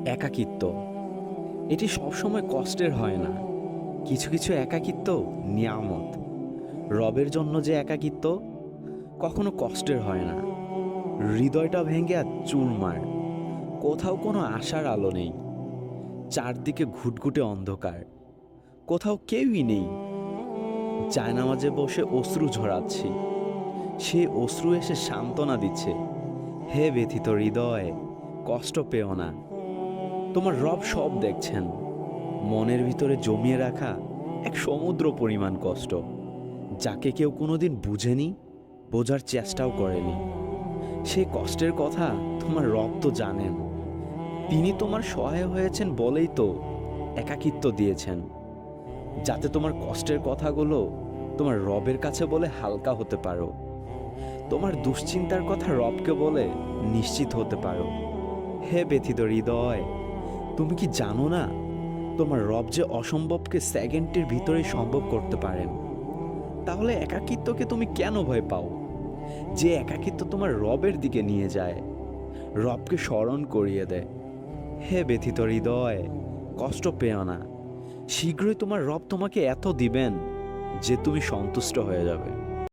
একাকিত্ব এটি সবসময় কষ্টের হয় না। কিছু কিছু একাকিত্ব নিয়ামত। রবের জন্য যে একাকিত্ব কখনো কষ্টের হয় না। হৃদয়টা ভেঙে আর চুরমার। কোথাও কোনো আশার আলো নেই। চারদিকে ঘুটঘুটে অন্ধকার। কোথাও কেউই নেই। জায়নামাজে বসে অশ্রু ঝরাচ্ছি। সে অশ্রু এসে সান্ত্বনা দিচ্ছে, হে ব্যথিত হৃদয়, কষ্ট পেও না। তোমার রব সব দেখছেন। মনের ভিতরে জমিয়ে রাখা এক সমুদ্র পরিমাণ কষ্ট, যাকে কেউ কোনোদিন বুঝেনি, বোঝার চেষ্টাও করেনি। সেই কষ্টের কথা তোমার রব তো জানেন। তিনি তোমার সহায় হয়েছেন বলেই তো একাকিত্ব দিয়েছেন, যাতে তোমার কষ্টের কথাগুলো তোমার রবের কাছে বলে হালকা হতে পারো। তোমার দুশ্চিন্তার কথা রবকে বলে নিশ্চিত হতে পারো। হে ব্যথিত হৃদয়, তুমি কি জানো না তোমার রব যে অসম্ভবকে সেকেন্ডের ভিতরেই সম্ভব করতে পারেন? তাহলে একাকিত্বকে তুমি কেন ভয় পাও? যে একাকিত্ব তোমার রবের দিকে নিয়ে যায়, রবকে স্মরণ করিয়ে দেয়। হে ব্যথিত হৃদয়, কষ্ট পেও না। শীঘ্রই তোমার রব তোমাকে এত দিবেন যে তুমি সন্তুষ্ট হয়ে যাবে।